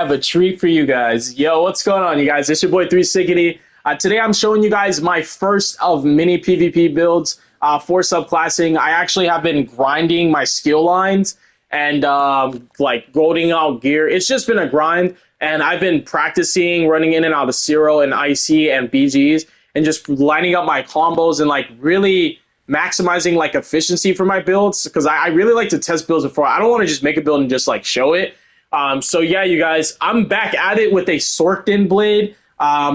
Have a treat for you guys. Yo, what's going on, you guys? It's your boy 360. Today I'm showing you guys my first of many PvP builds for subclassing. I actually have been grinding my skill lines and like golding out gear. It's just been a grind, and I've been practicing running in and out of Zero and IC and BGs and just lining up my combos and like really maximizing like efficiency for my builds because I really like to test builds before. I don't want to just make a build and just like show it. So yeah, you guys, I'm back at it with a Sorcden blade.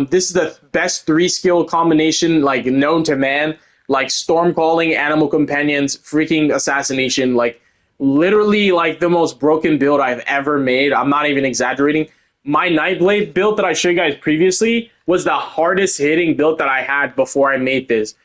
This is the best 3-skill combination like known to man. Like storm calling, animal companions, freaking assassination. Like literally like the most broken build I've ever made. I'm not even exaggerating. My Nightblade build that I showed you guys previously was the hardest hitting build that I had before I made this.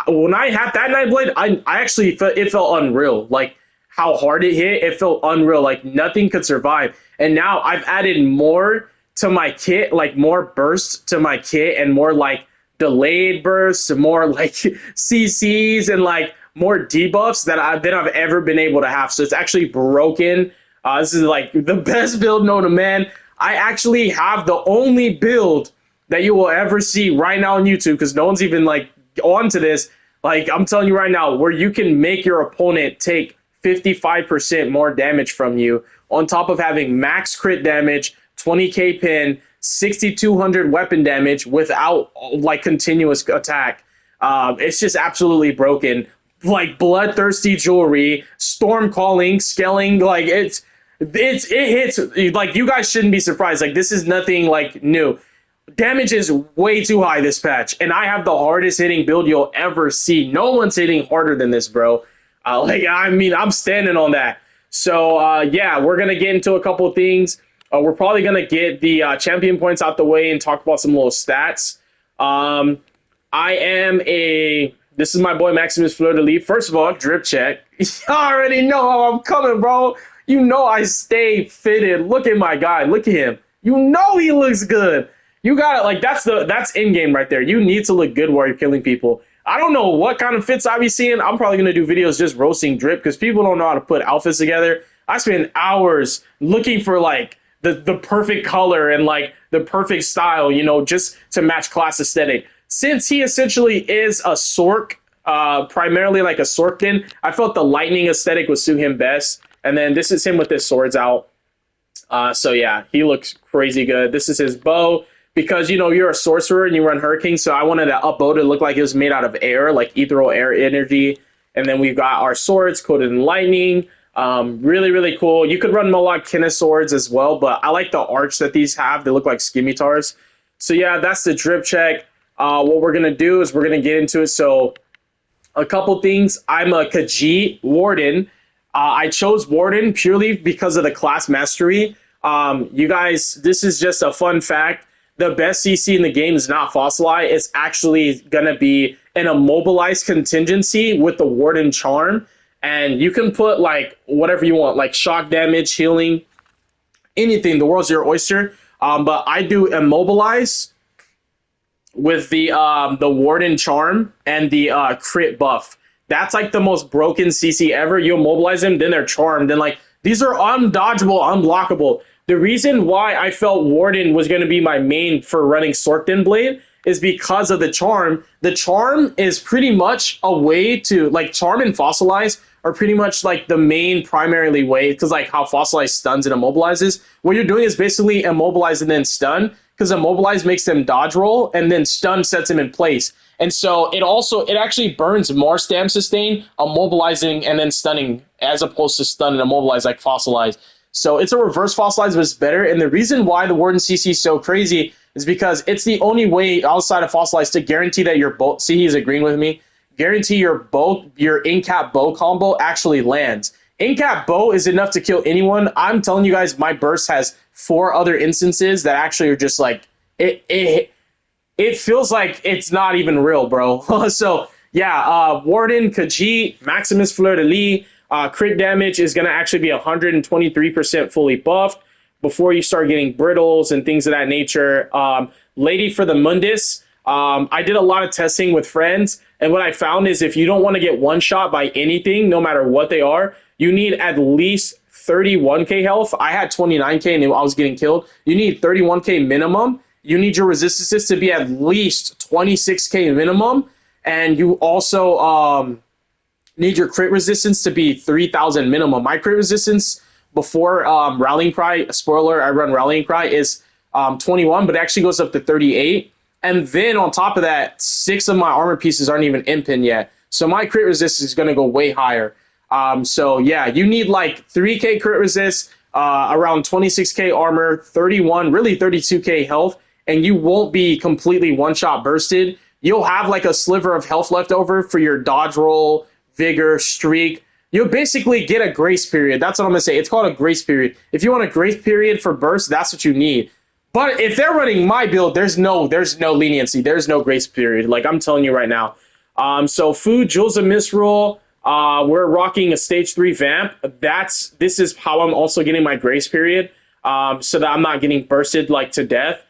When I had that Nightblade, I actually felt it felt unreal. Like how hard it hit, it felt unreal. Like nothing could survive. And now I've added more to my kit, like more bursts to my kit and more like delayed bursts, more like CCs and like more debuffs than I've ever been able to have. So it's actually broken. This is like the best build known to man. I actually have the only build that you will ever see right now on YouTube because no one's even like onto this. Like I'm telling you right now, where you can make your opponent take 55% more damage from you on top of having max crit damage, 20k pin, 6200 weapon damage without like continuous attack. It's just absolutely broken. Like bloodthirsty jewelry, storm calling, scaling, like it hits like you guys shouldn't be surprised. Like this is nothing like new. Damage is way too high this patch, and I have the hardest hitting build you'll ever see. No one's hitting harder than this, bro. I mean, I'm standing on that. So, yeah, we're going to get into a couple of things. We're probably going to get the champion points out the way and talk about some little stats. This is my boy Maximus Fleur de Lis. First of all, drip check. You already know how I'm coming, bro. You know I stay fitted. Look at my guy. Look at him. You know he looks good. You got it. Like, that's in-game right there. You need to look good while you're killing people. I don't know what kind of fits I be seeing. I'm probably going to do videos just roasting drip because people don't know how to put outfits together. I spend hours looking for like the perfect color and like the perfect style, you know, just to match class aesthetic. Since he essentially is a Sorc, primarily like a Sorcden, I felt the lightning aesthetic would suit him best. And then this is him with his swords out. So yeah, he looks crazy good. This is his bow. Because, you know, you're a sorcerer and you run Hurricane, so I wanted a bow to look like it was made out of air, like ethereal air energy. And then we've got our swords coated in lightning. Really, really cool. You could run Moloch Kinna swords as well, but I like the arch that these have. They look like scimitars. So, yeah, that's the drip check. What we're going to do is we're going to get into it. So, a couple things. I'm a Khajiit Warden. I chose Warden purely because of the class mastery. You guys, this is just a fun fact. The best CC in the game is not Fossilize. It's actually going to be an immobilized contingency with the Warden Charm. And you can put like whatever you want, like shock damage, healing, anything. The world's your oyster. But I do immobilize with the Warden Charm and the crit buff. That's like the most broken CC ever. You immobilize them, then they're charmed. And like these are undodgeable, unblockable. The reason why I felt Warden was going to be my main for running Sorcden Blade is because of the Charm. The Charm is pretty much a way to, like, Charm and Fossilize are pretty much, like, the main primarily way, because, like, how Fossilize stuns and immobilizes. What you're doing is basically immobilize and then stun, because immobilize makes them dodge roll, and then stun sets them in place. And so it actually burns more stam sustain, immobilizing, and then stunning, as opposed to stun and immobilize like Fossilize. So it's a reverse Fossilize, but it's better. And the reason why the Warden CC is so crazy is because it's the only way outside of Fossilize to guarantee that your bow, see he's agreeing with me, guarantee your in-cap bow combo actually lands. In-cap bow is enough to kill anyone. I'm telling you guys, my burst has 4 other instances that actually are just like, it feels like it's not even real, bro. So yeah, Warden, Khajiit, Maximus Fleur de Lis, crit damage is going to actually be 123% fully buffed before you start getting brittles and things of that nature. Lady for the Mundus, I did a lot of testing with friends, and what I found is if you don't want to get one shot by anything, no matter what they are, you need at least 31k health. I had 29k and I was getting killed. You need 31k minimum. You need your resistances to be at least 26k minimum, and you also need your crit resistance to be 3,000 minimum. My crit resistance before Rallying Cry, spoiler, I run Rallying Cry, is 21, but it actually goes up to 38. And then on top of that, 6 of my armor pieces aren't even in pin yet. So my crit resist is going to go way higher. So yeah, you need like 3k crit resist, around 26k armor, 31, really 32k health, and you won't be completely one-shot bursted. You'll have like a sliver of health left over for your dodge roll, vigor, streak. You'll basically get a grace period. That's what I'm going to say. It's called a grace period. If you want a grace period for burst, that's what you need. But if they're running my build, there's no leniency. There's no grace period. Like I'm telling you right now. So food, Jewels of Misrule. We're rocking a stage 3 vamp. This is how I'm also getting my grace period. So that I'm not getting bursted like to death.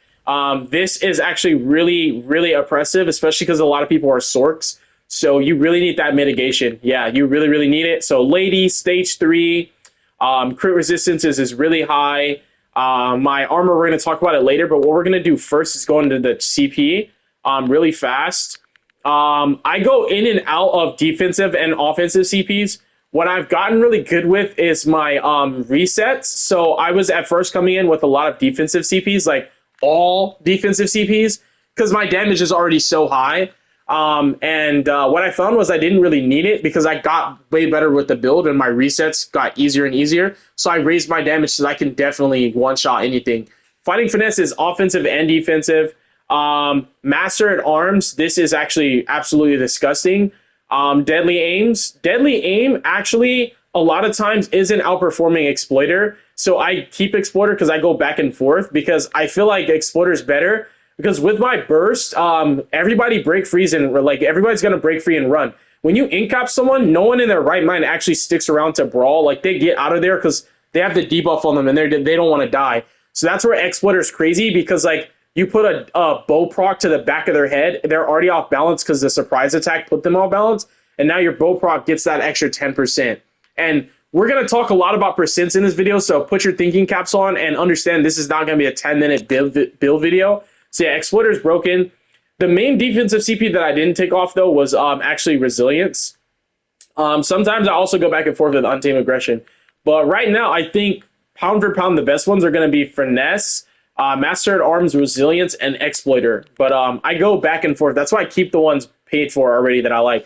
This is actually really, really oppressive, especially because a lot of people are sorks. So you really need that mitigation. Yeah, you really, really need it. So lady, stage 3, crit resistance is really high. My armor, we're going to talk about it later, but what we're going to do first is go into the CP really fast. I go in and out of defensive and offensive CPs. What I've gotten really good with is my resets. So I was at first coming in with a lot of defensive CPs, like all defensive CPs, because my damage is already so high. What I found was I didn't really need it because I got way better with the build and my resets got easier and easier. So I raised my damage so I can definitely one-shot anything. Fighting Finesse is offensive and defensive. Master at Arms, this is actually absolutely disgusting. Deadly Aim actually a lot of times isn't outperforming Exploiter. So I keep Exploiter because I go back and forth because I feel like Exploiter is better. Because with my burst, everybody break freeze and like everybody's gonna break free and run. When you incap someone, no one in their right mind actually sticks around to brawl. Like they get out of there because they have the debuff on them and they don't want to die. So that's where Exploiter is crazy because like you put a bow proc to the back of their head, they're already off balance because the surprise attack put them off balance, and now your bow proc gets that extra 10%. And we're going to talk a lot about percents in this video, so put your thinking caps on and understand this is not going to be a 10-minute build video. So yeah, Exploiter is broken. The main defensive CP that I didn't take off, though, was actually Resilience. Sometimes I also go back and forth with Untamed Aggression. But right now, I think pound for pound, the best ones are going to be Finesse, Master at Arms, Resilience, and Exploiter. But I go back and forth. That's why I keep the ones paid for already that I like.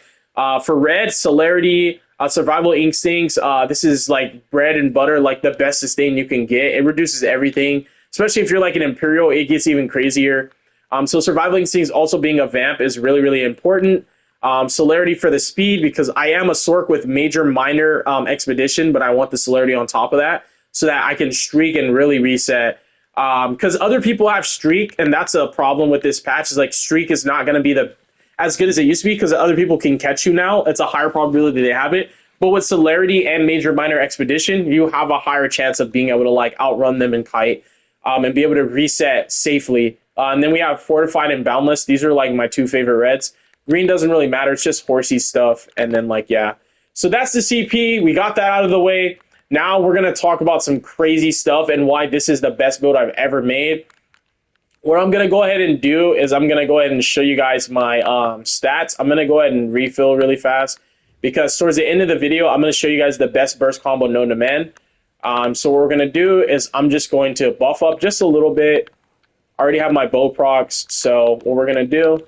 For Red, Celerity, Survival Instincts, this is like bread and butter, like the best sustain you can get. It reduces everything, especially if you're like an Imperial, it gets even crazier. So Survival Instincts also being a vamp is really, really important. Celerity for the speed, because I am a Sorc with major minor expedition, but I want the celerity on top of that so that I can streak and really reset. Because other people have streak, and that's a problem with this patch, is like streak is not going to be as good as it used to be because other people can catch you now. It's a higher probability they have it. But with celerity and major minor expedition, you have a higher chance of being able to like outrun them and kite and be able to reset safely. And then we have Fortified and Boundless. These are like my two favorite reds. Green doesn't really matter. It's just horsey stuff. And then like, yeah. So that's the CP. We got that out of the way. Now we're going to talk about some crazy stuff and why this is the best build I've ever made. What I'm going to go ahead and do is I'm going to go ahead and show you guys my stats. I'm going to go ahead and refill really fast because towards the end of the video, I'm going to show you guys the best burst combo known to man. So what we're going to do is I'm just going to buff up just a little bit. I already have my bow procs. So what we're going to do.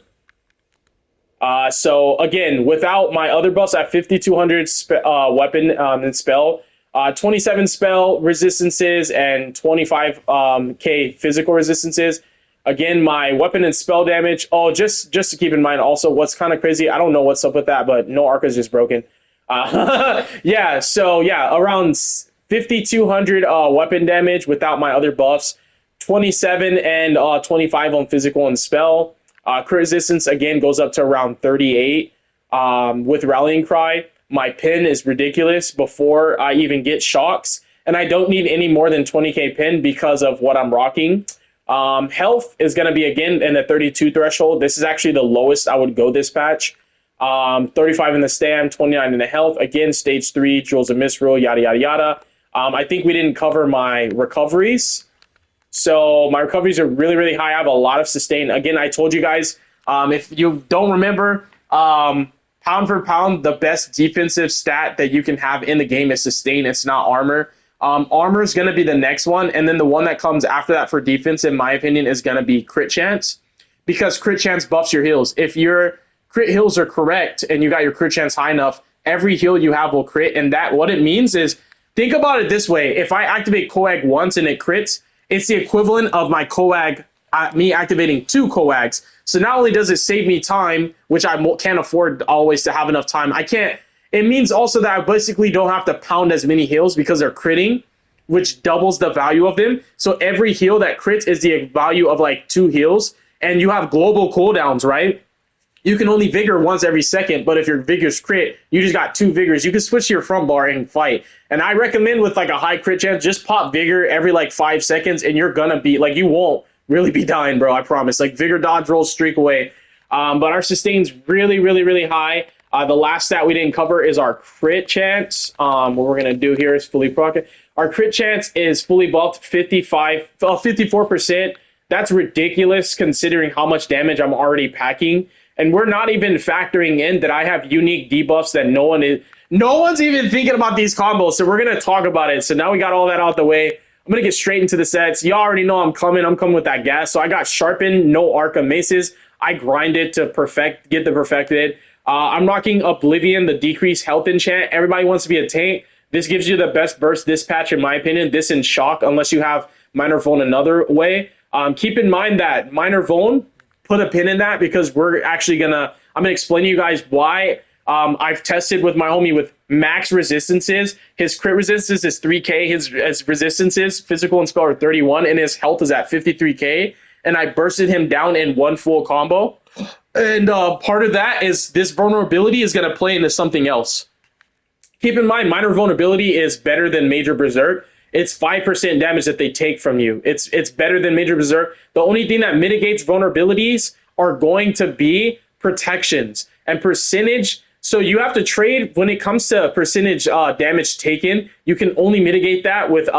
So again, without my other buffs, I have 5,200 weapon and spell. 27 spell resistances and 25k physical resistances. Again, my weapon and spell damage. Oh, just to keep in mind also what's kind of crazy. I don't know what's up with that, but no Arca is just broken. Yeah, so yeah, around 5,200 weapon damage without my other buffs. 27 and 25 on physical and spell. Crit resistance, again, goes up to around 38 with Rallying Cry. My pin is ridiculous before I even get shocks, and I don't need any more than 20k pin because of what I'm rocking. Health is going to be, again, in the 32 threshold. This is actually the lowest I would go this patch. 35 in the stam, 29 in the health. Again, stage 3, Jewels of Misrule, yada, yada, yada. I think we didn't cover my recoveries. So my recoveries are really, really high. I have a lot of sustain. Again, I told you guys, if you don't remember, pound for pound, the best defensive stat that you can have in the game is sustain. It's not armor. Armor is going to be the next one. And then the one that comes after that for defense, in my opinion, is going to be crit chance, because crit chance buffs your heals. If your crit heals are correct and you got your crit chance high enough, every heal you have will crit. And that, what it means is, think about it this way. If I activate Coag once and it crits, it's the equivalent of my Coag, me activating 2 Coags. So not only does it save me time, which I can't afford always to have enough time, I can't. It means also that I basically don't have to pound as many heals because they're critting, which doubles the value of them. So every heal that crits is the value of like 2 heals, and you have global cooldowns, right? You can only vigor once every second, but if your vigor's crit, you just got 2 vigors. You can switch to your front bar and fight. And I recommend with like a high crit chance, just pop vigor every like 5 seconds, and you're gonna be like, you won't really be dying, bro. I promise. Like vigor dodge rolls streak away. But our sustain's really, really, really high. The last stat we didn't cover is our crit chance. What we're gonna do here is fully proc. Our crit chance is fully buffed 54%. That's ridiculous considering how much damage I'm already packing. And we're not even factoring in that I have unique debuffs that no one's even thinking about these combos. So we're gonna talk about it. So now we got all that out the way. I'm gonna get straight into the sets. You already know I'm coming with that gas. So I got Sharpen, no Arca Maces. I grinded to get the perfected. I'm rocking Oblivion, the decreased health enchant. Everybody wants to be a tank. This gives you the best burst dispatch, in my opinion. This in Shock, unless you have Minor Vuln another way. Keep in mind that Minor Vuln, put a pin in that, because I'm gonna explain to you guys why. I've tested with my homie with max resistances. His crit resistance is 3k. His resistances, physical and spell, are 31, and his health is at 53k. And I bursted him down in one full combo. And part of that is this vulnerability is going to play into something else. Keep in mind, minor vulnerability is better than major berserk. It's 5% damage that they take from you. It's better than major berserk. The only thing that mitigates vulnerabilities are going to be protections and percentage. So you have to trade when it comes to percentage damage taken. You can only mitigate that with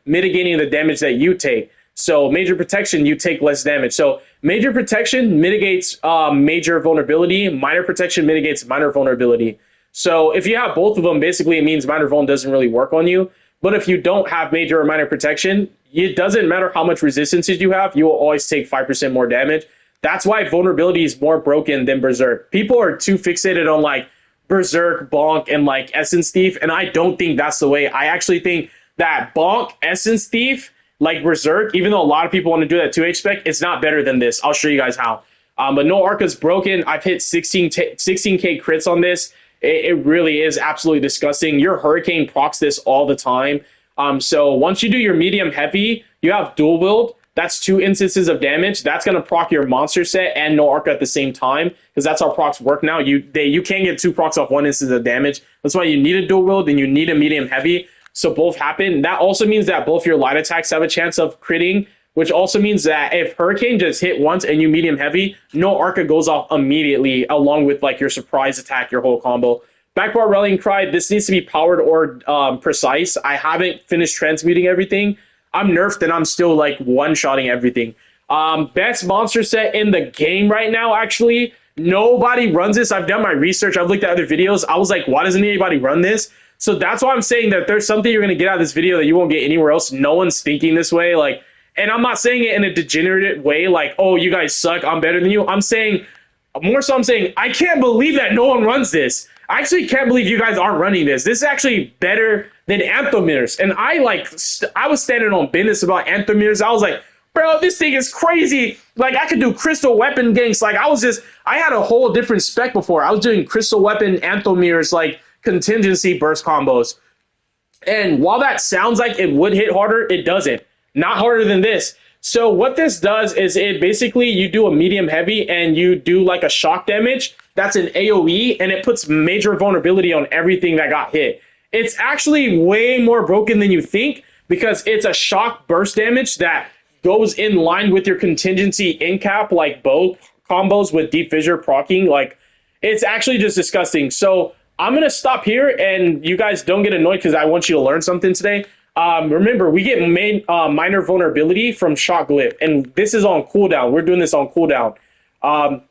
mitigating the damage that you take. So major protection, you take less damage. So major protection mitigates major vulnerability. Minor protection mitigates minor vulnerability. So if you have both of them, basically it means minor vuln doesn't really work on you. But if you don't have major or minor protection, it doesn't matter how much resistances you have, you will always take 5% more damage. That's why vulnerability is more broken than berserk. People are too fixated on like berserk, bonk, and like essence thief, and I don't think that's the way. I actually think that bonk, essence thief, like berserk, even though a lot of people want to do that 2H spec, it's not better than this. I'll show you guys how. But no Arca's broken. I've hit 16k crits on this. It really is absolutely disgusting. Your Hurricane procs this all the time. So once you do your medium heavy, you have dual wield. That's 2 instances of damage. That's going to proc your monster set and no Arca at the same time, because that's how procs work now. You can't get 2 procs off 1 instance of damage. That's why you need a dual wield and you need a medium heavy. So both happen. That also means that both your light attacks have a chance of critting, which also means that if Hurricane just hit once and you medium heavy, no Arca goes off immediately, along with like your surprise attack, your whole combo. Backbar Rallying Cry, this needs to be powered or precise. I haven't finished transmuting everything. I'm nerfed and I'm still like one-shotting everything. Best monster set in the game right now, actually. Nobody runs this. I've done my research. I've looked at other videos. I was like, why doesn't anybody run this? So that's why I'm saying that there's something you're going to get out of this video that you won't get anywhere else. No one's thinking this way. Like, and I'm not saying it in a degenerate way, like, oh, you guys suck, I'm better than you. I'm saying, more so I'm saying, I can't believe that no one runs this. I actually can't believe you guys aren't running this. This is actually better than Anthemirs. And I was standing on business about Anthemirs. I was like, bro, this thing is crazy. Like, I could do crystal weapon ganks. Like, I had a whole different spec before. I was doing crystal weapon Anthemirs, like, contingency burst combos. And while that sounds like it would hit harder, it doesn't. Not harder than this. So what this does is it basically, you do a medium heavy and you do like a shock damage. That's an AoE, and it puts major vulnerability on everything that got hit. It's actually way more broken than you think, because it's a shock burst damage that goes in line with your contingency in cap, like bow combos with deep fissure proccing. Like, it's actually just disgusting. So I'm gonna stop here, and you guys don't get annoyed because I want you to learn something today. Remember, we get minor vulnerability from shock glyph, and this is on cooldown. We're doing this on cooldown. Um,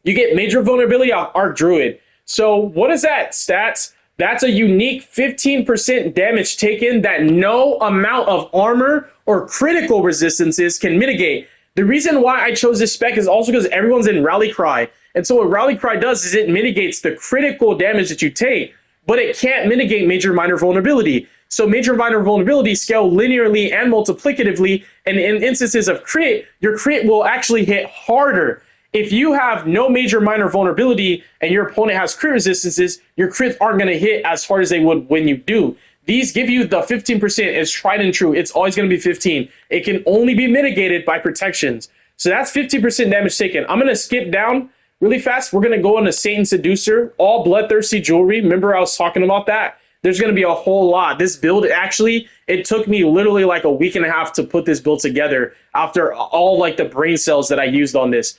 you get major vulnerability on Arc Druid. So what is that, stats? That's a unique 15% damage taken that no amount of armor or critical resistances can mitigate. The reason why I chose this spec is also because everyone's in Rally Cry. And so what Rally Cry does is it mitigates the critical damage that you take, but it can't mitigate major minor vulnerability. So major minor vulnerability scale linearly and multiplicatively, and in instances of crit, your crit will actually hit harder. If you have no major minor vulnerability and your opponent has crit resistances, your crits aren't going to hit as hard as they would when you do. These give you the 15%. It's tried and true. It's always going to be 15. It can only be mitigated by protections. So that's 50% damage taken. I'm going to skip down really fast. We're going to go into Satan Seducer, all bloodthirsty jewelry. Remember I was talking about that? There's going to be a whole lot. This build, actually, it took me literally like a week and a half to put this build together after all like the brain cells that I used on this.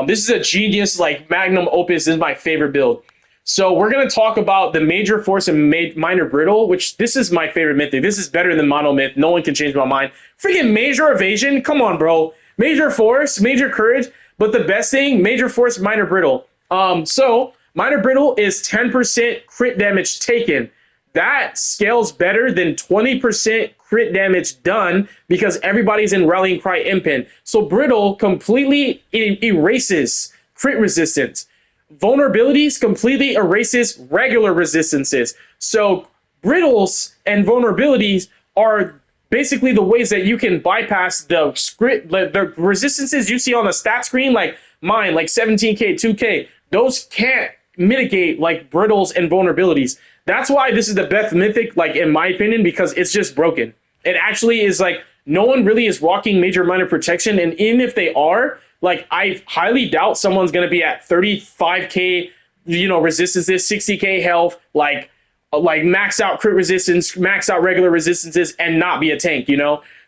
This is a genius, like magnum opus. This is my favorite build. So we're going to talk about the major force and minor brittle, which this is my favorite mythic. This is better than mono myth. No one can change my mind. Freaking major evasion. Come on, bro. Major force, major courage. But the best thing, major force, minor brittle. So minor brittle is 10% crit damage taken. That scales better than 20% crit damage done because everybody's in Rallying Cry Impen. So Brittle completely erases crit resistance. Vulnerabilities completely erases regular resistances. So Brittles and vulnerabilities are basically the ways that you can bypass the script, the resistances you see on the stat screen, like mine, like 17k, 2k. Those can't mitigate like Brittles and vulnerabilities. That's why this is the best mythic, like in my opinion, because it's just broken. It actually is like no one really is rocking major minor protection, and even if they are, like I highly doubt someone's gonna be at 35k, resistances, 60k health, like max out crit resistance, max out regular resistances, and not be a tank,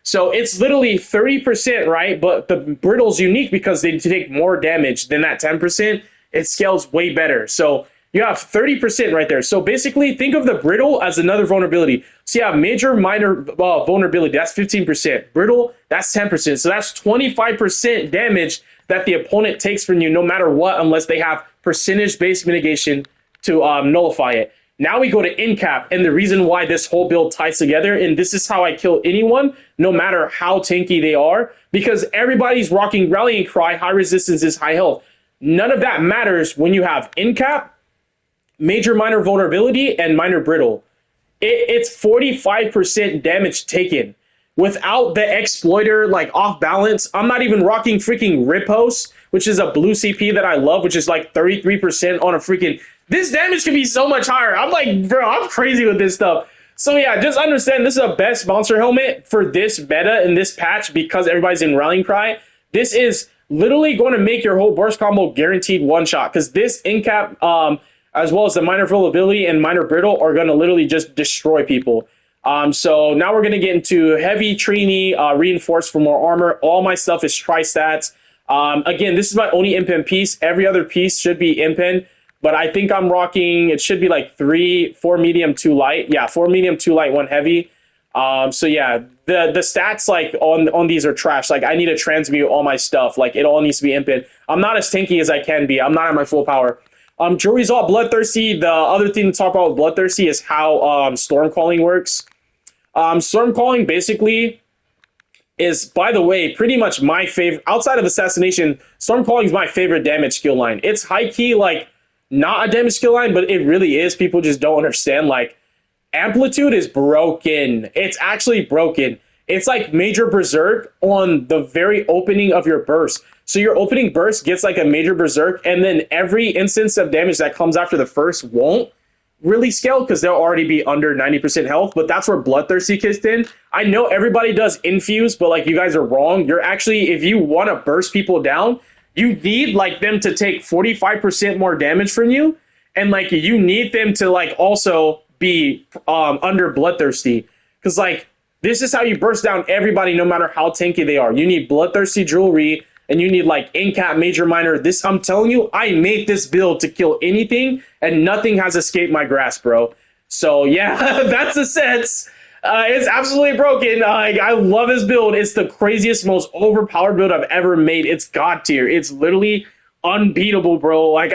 So it's literally 30%, right? But the Brittle's unique because they take more damage than that 10%. It scales way better. So you have 30% right there. So basically, think of the Brittle as another vulnerability. So you have major, minor vulnerability. That's 15%. Brittle, that's 10%. So that's 25% damage that the opponent takes from you no matter what, unless they have percentage-based mitigation to nullify it. Now we go to Incap, and the reason why this whole build ties together, and this is how I kill anyone, no matter how tanky they are, because everybody's rocking Rallying Cry, high resistance is high health. None of that matters when you have Incap, major minor vulnerability, and minor brittle. It's 45% damage taken. Without the exploiter, like off balance, I'm not even rocking freaking Riposte, which is a blue CP that I love, which is like 33% on a freaking... This damage can be so much higher. I'm like, bro, I'm crazy with this stuff. So yeah, just understand this is the best monster helmet for this meta in this patch because everybody's in Rallying Cry. This is literally going to make your whole burst combo guaranteed one shot because this Incap, as well as the minor vulnerability and minor brittle are going to literally just destroy people. So now we're going to get into heavy Trini, reinforced for more armor. All my stuff is tri-stats. Again, this is my only impen piece. Every other piece should be impen, but I think I'm rocking, it should be like 4 medium, 2 light. Yeah, 4 medium, 2 light, 1 heavy. So yeah, the stats like on these are trash. Like I need to transmute all my stuff. Like it all needs to be impen. I'm not as tanky as I can be. I'm not at my full power. Jury's all bloodthirsty. The other thing to talk about with bloodthirsty is how Stormcalling works. Stormcalling basically is, by the way, pretty much my favorite. Outside of Assassination, Stormcalling is my favorite damage skill line. It's high key, like not a damage skill line, but it really is. People just don't understand. Like Amplitude is broken. It's actually broken. It's like major berserk on the very opening of your burst. So your opening burst gets like a major berserk, and then every instance of damage that comes after the first won't really scale because they'll already be under 90% health, but that's where Bloodthirsty kicks in. I know everybody does infuse, but like you guys are wrong. You're actually, if you want to burst people down, you need like them to take 45% more damage from you, and like you need them to like also be under Bloodthirsty, because like this is how you burst down everybody no matter how tanky they are. You need Bloodthirsty Jewelry, and you need like in-cap major minor. This, I'm telling you, I made this build to kill anything, and nothing has escaped my grasp, bro. So yeah, that's the sense. It's absolutely broken. I love this build. It's the craziest, most overpowered build I've ever made. It's god tier. It's literally unbeatable, bro.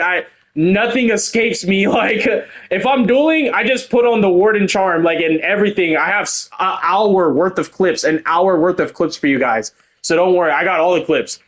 Nothing escapes me. Like if I'm dueling, I just put on the Warden Charm, like in everything. I have an hour worth of clips, an hour worth of clips for you guys. So don't worry, I got all the clips.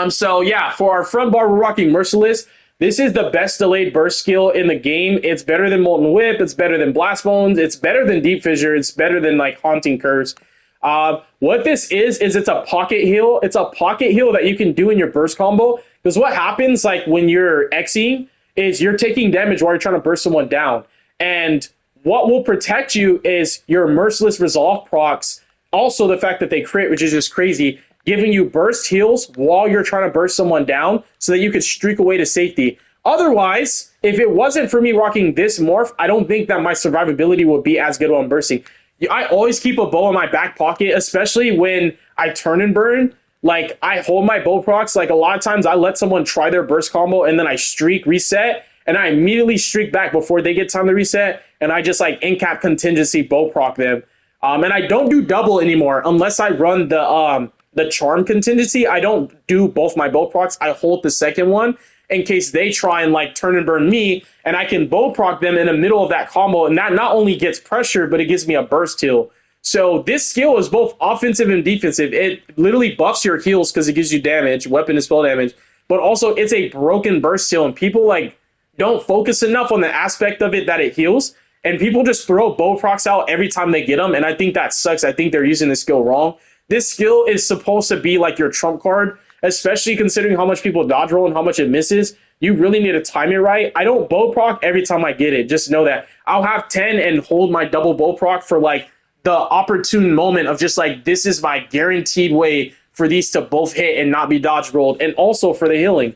So yeah, for our front bar, we're rocking Merciless. This is the best delayed burst skill in the game. It's better than Molten Whip. It's better than Blast Bones. It's better than Deep Fissure. It's better than like Haunting Curse. What this is it's a pocket heal. It's a pocket heal that you can do in your burst combo. Because what happens like when you're Xing is you're taking damage while you're trying to burst someone down. And what will protect you is your Merciless Resolve procs. Also the fact that they crit, which is just crazy, giving you burst heals while you're trying to burst someone down so that you could streak away to safety. Otherwise, if it wasn't for me rocking this morph, I don't think that my survivability would be as good while I'm bursting. I always keep a bow in my back pocket, especially when I turn and burn. Like, I hold my bow procs. Like, a lot of times I let someone try their burst combo, and then I streak, reset, and I immediately streak back before they get time to reset, and I just, like, in-cap contingency bow proc them. And I don't do double anymore unless I run the charm contingency. I don't do both my bow procs. I hold the second one in case they try and like turn and burn me, and I can bow proc them in the middle of that combo, and that not only gets pressure, but it gives me a burst heal. So this skill is both offensive and defensive. It literally buffs your heals because it gives you damage, weapon and spell damage, but also it's a broken burst heal, and people like don't focus enough on the aspect of it that it heals, and people just throw bow procs out every time they get them, and I think that sucks. I think they're using this skill wrong. This skill is supposed to be like your trump card, especially considering how much people dodge roll and how much it misses. You really need to time it right. I don't bow proc every time I get it. Just know that. I'll have 10 and hold my double bow proc for like the opportune moment of just like, this is my guaranteed way for these to both hit and not be dodge rolled, and also for the healing.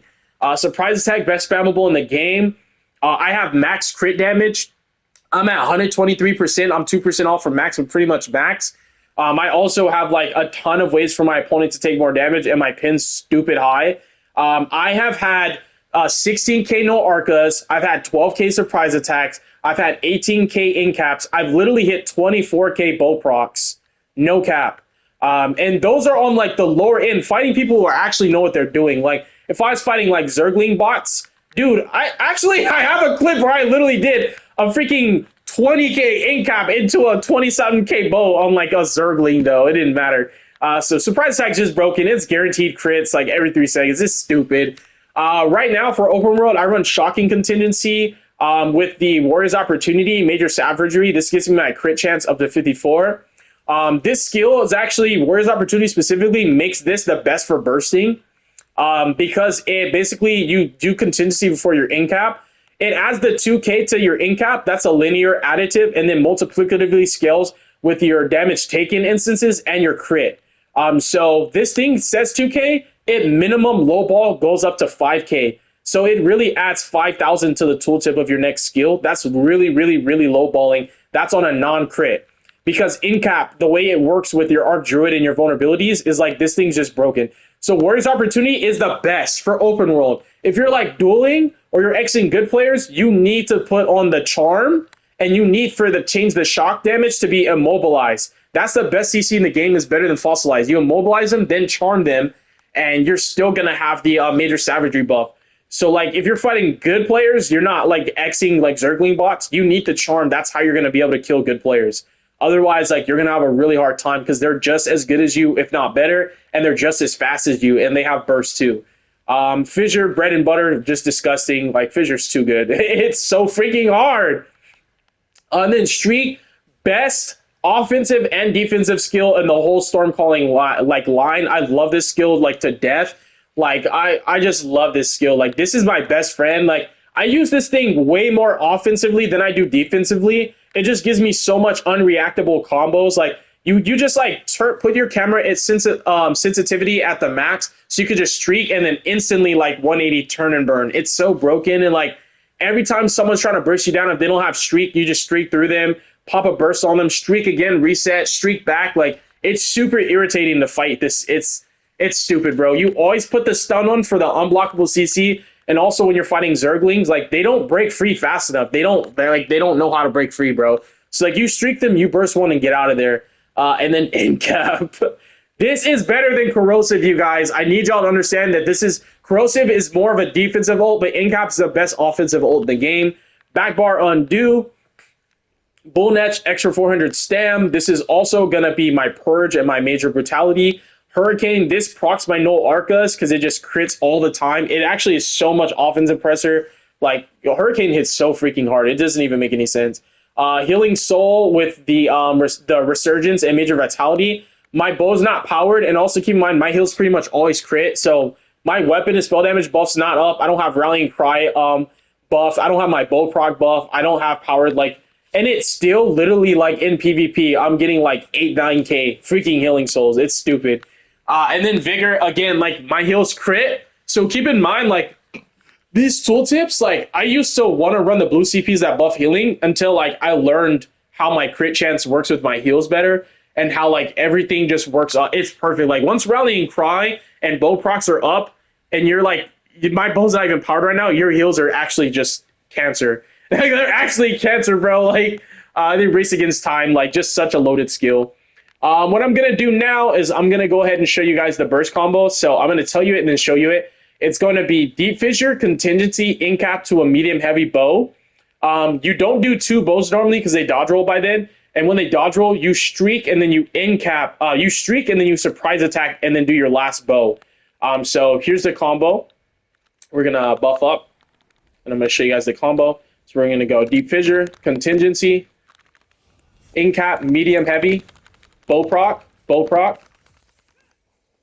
Surprise attack, best spammable in the game. I have max crit damage. I'm at 123%. I'm 2% off from max, but pretty much max. I also have like a ton of ways for my opponent to take more damage, and my pin's stupid high. I have had 16k no Arcas. I've had 12k surprise attacks. I've had 18k in caps. I've literally hit 24k bow procs. No cap. And those are on like the lower end, fighting people who actually know what they're doing. Like if I was fighting like Zergling bots, dude, I have a clip where I literally did a freaking 20k in cap into a 27k bow on like a Zergling though. It didn't matter. So surprise attack's just broken. It's guaranteed crits like every 3 seconds. It's stupid. Right now for open world, I run shocking contingency with the Warrior's Opportunity, Major Savagery. This gives me my crit chance up to 54. This skill is actually, Warrior's Opportunity specifically makes this the best for bursting because it basically, you do contingency before your in cap. It adds the 2k to your in cap. That's a linear additive, and then multiplicatively scales with your damage taken instances and your crit. So this thing says 2k, it minimum lowball goes up to 5k. So it really adds 5,000 to the tooltip of your next skill. That's really, really, really lowballing. That's on a non-crit. Because in cap, the way it works with your Arc Druid and your vulnerabilities is like this thing's just broken. So Warrior's Opportunity is the best for open world. If you're like dueling or you're Xing good players, you need to put on the charm, and you need for the change the shock damage to be immobilized. That's the best CC in the game, is better than fossilize. You immobilize them, then charm them, and you're still going to have the major savagery buff. So like if you're fighting good players, you're not like Xing like Zergling bots, you need the charm. That's how you're going to be able to kill good players. Otherwise, like you're going to have a really hard time because they're just as good as you, if not better, and they're just as fast as you, and they have burst too. Fissure, bread and butter, just disgusting. Like Fissure's too good. It's so freaking hard. And then Streak, best offensive and defensive skill in the whole storm calling line. I love this skill like to death. Like I just love this skill. Like this is my best friend. Like I use this thing way more offensively than I do defensively. It just gives me so much unreactable combos. Like you just like put your camera at sensitivity at the max, so you could just streak and then instantly like 180 turn and burn. It's so broken, and like every time someone's trying to burst you down, if they don't have streak, you just streak through them, pop a burst on them, streak again, reset, streak back. Like it's super irritating to fight this. It's stupid, bro. You always put the stun on for the unblockable CC, and also when you're fighting Zerglings, like they don't break free fast enough. They don't know how to break free, bro. So like you streak them, you burst one and get out of there. And then in cap. This is better than Corrosive, you guys. I need y'all to understand that Corrosive is more of a defensive ult, but Incap is the best offensive ult in the game. Backbar Undo, Bull Netch, extra 400 stam. This is also going to be my Purge and my Major Brutality. Hurricane, this procs my no Arcas because it just crits all the time. It actually is so much offensive pressure. Like, Hurricane hits so freaking hard. It doesn't even make any sense. Healing Soul with the Resurgence and Major Vitality. My bow's not powered, and also keep in mind, my heals pretty much always crit, so my weapon and spell damage buff's not up. I don't have Rallying Cry buff. I don't have my bow proc buff. I don't have powered, like, and it's still literally, like, in PvP, I'm getting, like, 8-9k freaking healing souls. It's stupid. And then Vigor, again, like, my heals crit, so keep in mind, like, these tooltips, like, I used to want to run the blue CPs that buff healing until, like, I learned how my crit chance works with my heals better, and how, like, everything just works. It's perfect. Like, once Rallying Cry and bow procs are up, and you're like, my bow's not even powered right now, your heals are actually just cancer. They're actually cancer, bro. Like, they race against time. Like, just such a loaded skill. What I'm going to do now is I'm going to go ahead and show you guys the burst combo. So I'm going to tell you it and then show you it. It's going to be Deep Fissure, Contingency, Incap to a medium-heavy bow. You don't do two bows normally because they dodge roll by then. And when they dodge roll, you streak and then you incap. You streak and then you surprise attack and then do your last bow. So here's the combo. We're going to buff up. And I'm going to show you guys the combo. So we're going to go Deep Fissure, Contingency, Incap, Medium Heavy, Bow Proc.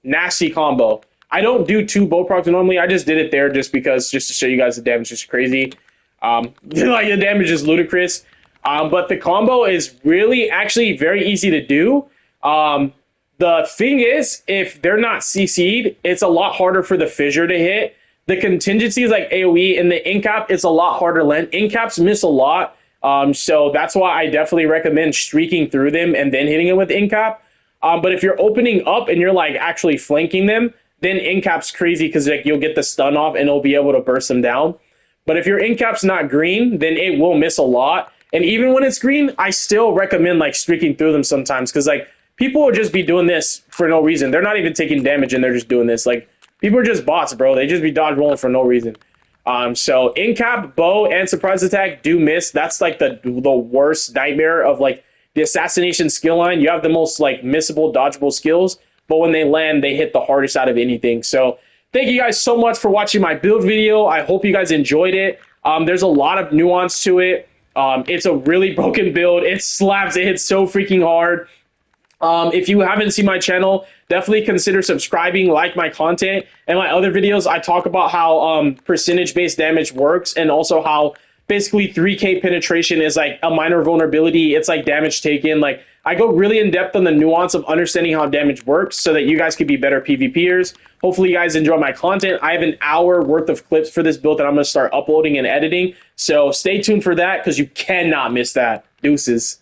Nasty combo. I don't do two Bow Procs normally. I just did it there just to show you guys the damage is crazy. Like, the damage is ludicrous. But the combo is really actually very easy to do. The thing is, if they're not CC'd, it's a lot harder for the Fissure to hit. The contingency is like AoE, and the Incap, it's a lot harder to land. Incaps miss a lot, so that's why I definitely recommend streaking through them and then hitting it with Incap. But if you're opening up and you're like actually flanking them, then Incap's crazy because like you'll get the stun off and it'll be able to burst them down. But if your Incap's not green, then it will miss a lot. And even when it's green, I still recommend like streaking through them sometimes because like people will just be doing this for no reason. They're not even taking damage and they're just doing this. Like people are just bots, bro. They just be dodge rolling for no reason. So Incap, bow, and surprise attack do miss. That's like the worst nightmare of like the assassination skill line. You have the most like missable, dodgeable skills, but when they land, they hit the hardest out of anything. So thank you guys so much for watching my build video. I hope you guys enjoyed it. There's a lot of nuance to it. It's a really broken build. It slaps. It hits so freaking hard. If you haven't seen my channel, definitely consider subscribing, like my content. And my other videos, I talk about how percentage-based damage works and also how basically 3K penetration is like a minor vulnerability. It's like damage taken. Like I go really in depth on the nuance of understanding how damage works so that you guys can be better PvPers. Hopefully you guys enjoy my content. I have an hour worth of clips for this build that I'm going to start uploading and editing. So stay tuned for that because you cannot miss that. Deuces.